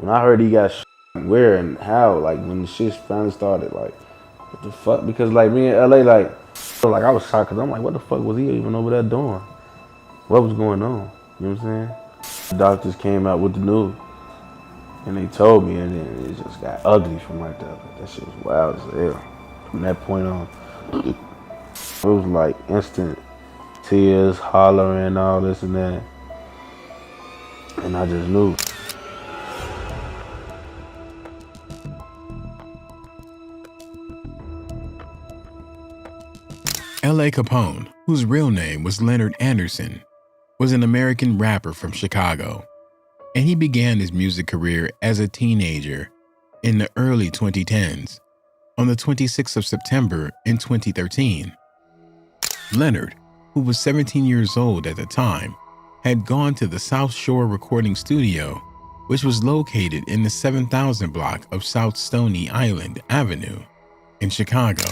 when I heard he got where and how, like when the shit finally started, like what the fuck? Because like me in LA, like I was shocked because I'm like, what the fuck was he even over there doing? What was going on? You know what I'm saying? The doctors came out with the news and they told me, and then it just got ugly from right there. Like, that shit was wild as hell. From that point on, it was like instant tears, hollering, all this and that, and I just knew. L.A. Capone, whose real name was Leonard Anderson, was an American rapper from Chicago, and he began his music career as a teenager in the early 2010s. On the 26th of September in 2013, Leonard, who was 17 years old at the time, had gone to the South Shore recording studio, which was located in the 7000 block of South Stony Island Avenue in Chicago,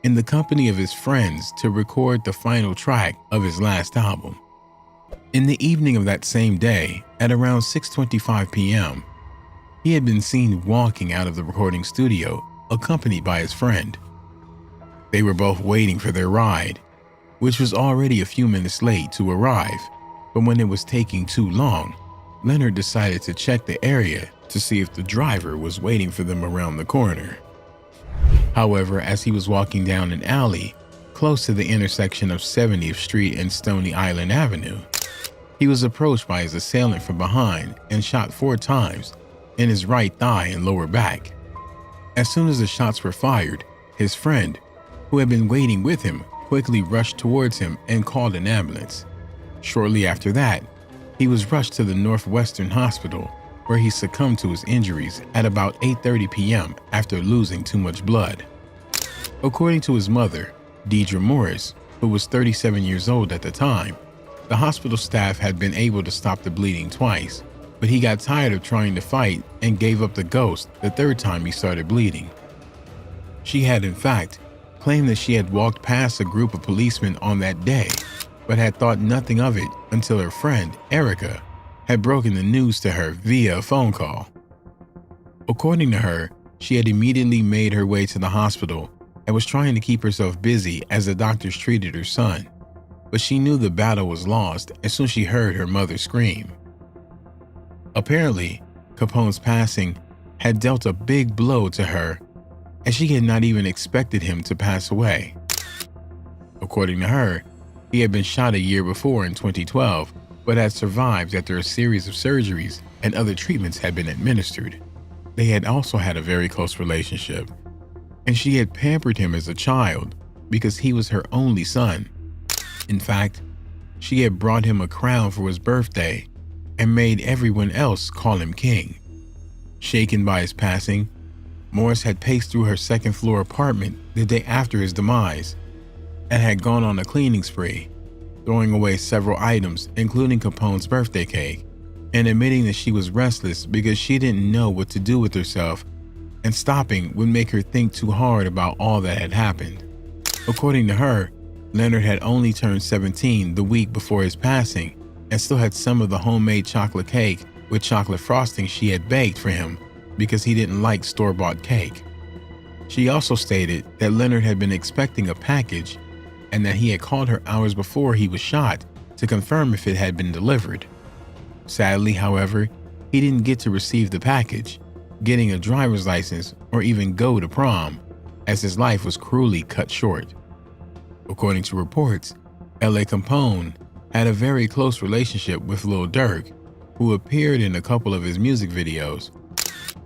in the company of his friends to record the final track of his last album. In the evening of that same day, at around 6:25 p.m., he had been seen walking out of the recording studio, accompanied by his friend. They were both waiting for their ride, which was already a few minutes late to arrive, but when it was taking too long, Leonard decided to check the area to see if the driver was waiting for them around the corner. However, as he was walking down an alley close to the intersection of 70th Street and Stony Island Avenue, he was approached by his assailant from behind and shot 4 times in his right thigh and lower back. As soon as the shots were fired, his friend, who had been waiting with him, quickly rushed towards him and called an ambulance. Shortly after that, he was rushed to the Northwestern Hospital, where he succumbed to his injuries at about 8:30 p.m. after losing too much blood. According to his mother, Deidre Morris, who was 37 years old at the time, the hospital staff had been able to stop the bleeding twice, but he got tired of trying to fight and gave up the ghost the 3rd time he started bleeding. She had, in fact, claimed that she had walked past a group of policemen on that day, but had thought nothing of it until her friend, Erica, had broken the news to her via a phone call. According to her, she had immediately made her way to the hospital and was trying to keep herself busy as the doctors treated her son, but she knew the battle was lost as soon as she heard her mother scream. Apparently, Capone's passing had dealt a big blow to her, as she had not even expected him to pass away. According to her, he had been shot a year before in 2012, but had survived after a series of surgeries and other treatments had been administered. They had also had a very close relationship, and she had pampered him as a child because he was her only son. In fact, she had brought him a crown for his birthday and made everyone else call him king. Shaken by his passing, Morris had paced through her 2nd-floor apartment the day after his demise and had gone on a cleaning spree, throwing away several items, including Capone's birthday cake, and admitting that she was restless because she didn't know what to do with herself, and stopping would make her think too hard about all that had happened. According to her, Leonard had only turned 17 the week before his passing and still had some of the homemade chocolate cake with chocolate frosting she had baked for him because he didn't like store-bought cake. She also stated that Leonard had been expecting a package and that he had called her hours before he was shot to confirm if it had been delivered. Sadly, however, he didn't get to receive the package, getting a driver's license, or even go to prom, as his life was cruelly cut short. According to reports, L.A. Capone had a very close relationship with Lil Durk, who appeared in a couple of his music videos,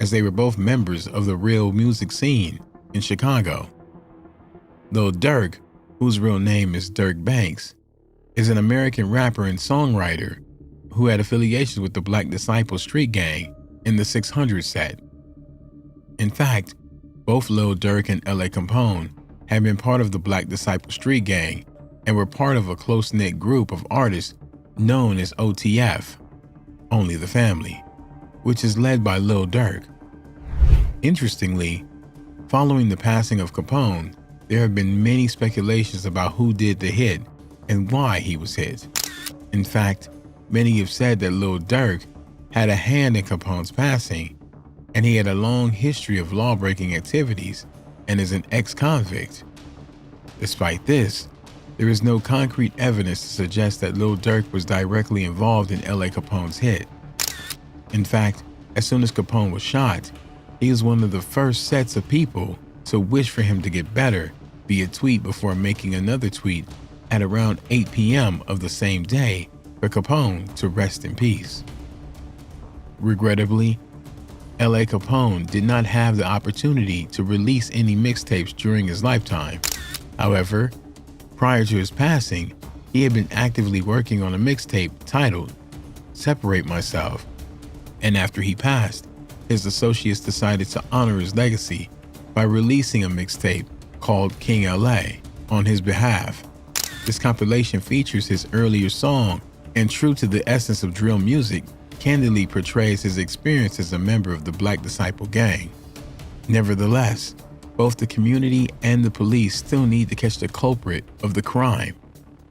as they were both members of the real music scene in Chicago. Lil Durk, whose real name is Dirk Banks, is an American rapper and songwriter who had affiliations with the Black Disciple Street Gang in the 600 set. In fact, both Lil Durk and L.A. Capone had been part of the Black Disciple Street Gang and were part of a close-knit group of artists known as OTF, Only the Family, which is led by Lil Durk. Interestingly, following the passing of Capone, there have been many speculations about who did the hit and why he was hit. In fact, many have said that Lil Durk had a hand in Capone's passing and he had a long history of law-breaking activities and is an ex-convict. Despite this, there is no concrete evidence to suggest that Lil Durk was directly involved in L.A. Capone's hit. In fact, as soon as Capone was shot, he was one of the first sets of people to wish for him to get better via tweet before making another tweet at around 8 p.m. of the same day for Capone to rest in peace. Regrettably, L.A. Capone did not have the opportunity to release any mixtapes during his lifetime. However, prior to his passing, he had been actively working on a mixtape titled Separate Myself, and after he passed, his associates decided to honor his legacy by releasing a mixtape called King L.A. on his behalf. This compilation features his earlier song and, true to the essence of drill music, candidly portrays his experience as a member of the Black Disciple gang. Nevertheless, both the community and the police still need to catch the culprit of the crime,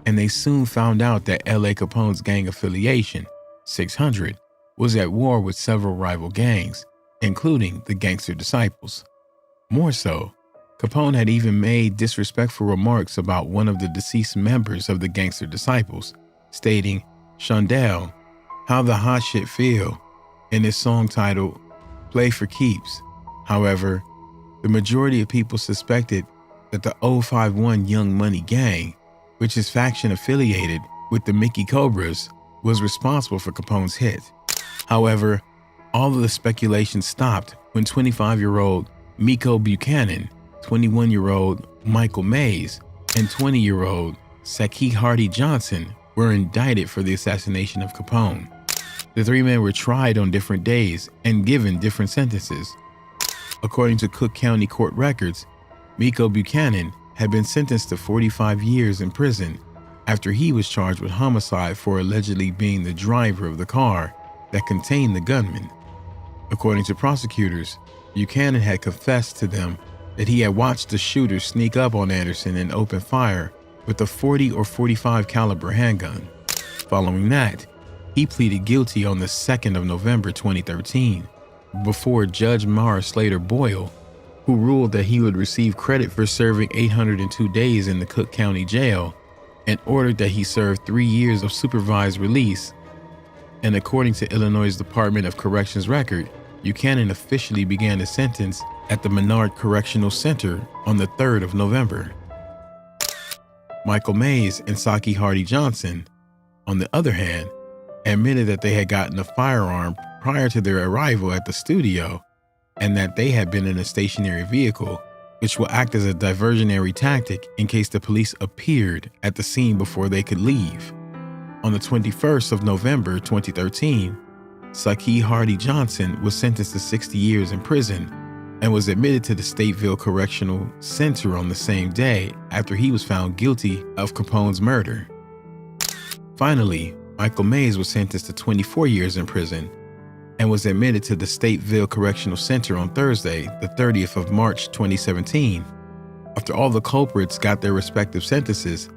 and they soon found out that L.A. Capone's gang affiliation, 600, was at war with several rival gangs, including the Gangster Disciples. More so, Capone had even made disrespectful remarks about one of the deceased members of the Gangster Disciples, stating, "Shondell, how the hot shit feel," in his song titled Play for Keeps. However, the majority of people suspected that the 051 Young Money gang, which is faction affiliated with the Mickey Cobras, was responsible for Capone's hit. However, all of the speculation stopped when 25-year-old Miko Buchanan, 21-year-old Michael Mays, and 20-year-old Saki Hardy Johnson were indicted for the assassination of Capone. The three men were tried on different days and given different sentences. According to Cook County court records, Miko Buchanan had been sentenced to 45 years in prison after he was charged with homicide for allegedly being the driver of the car that contained the gunman. According to prosecutors, Buchanan had confessed to them that he had watched the shooter sneak up on Anderson and open fire with a 40 or 45 caliber handgun. Following that, he pleaded guilty on the 2nd of November 2013 before Judge Mara Slater Boyle, who ruled that he would receive credit for serving 802 days in the Cook County Jail and ordered that he serve 3 years of supervised release. And according to Illinois' Department of Corrections record, Buchanan officially began his sentence at the Menard Correctional Center on the 3rd of November. Michael Mays and Saki Hardy Johnson, on the other hand, admitted that they had gotten a firearm prior to their arrival at the studio and that they had been in a stationary vehicle, which will act as a diversionary tactic in case the police appeared at the scene before they could leave. On the 21st of November 2013, Saki Hardy Johnson was sentenced to 60 years in prison and was admitted to the Stateville Correctional Center on the same day after he was found guilty of Capone's murder. Finally, Michael Mays was sentenced to 24 years in prison and was admitted to the Stateville Correctional Center on Thursday, the 30th of March 2017. After all the culprits got their respective sentences,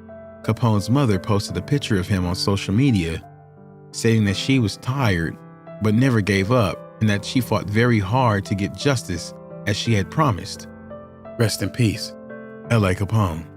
Capone's mother posted a picture of him on social media, stating that she was tired but never gave up and that she fought very hard to get justice as she had promised. Rest in peace, L.A. Capone.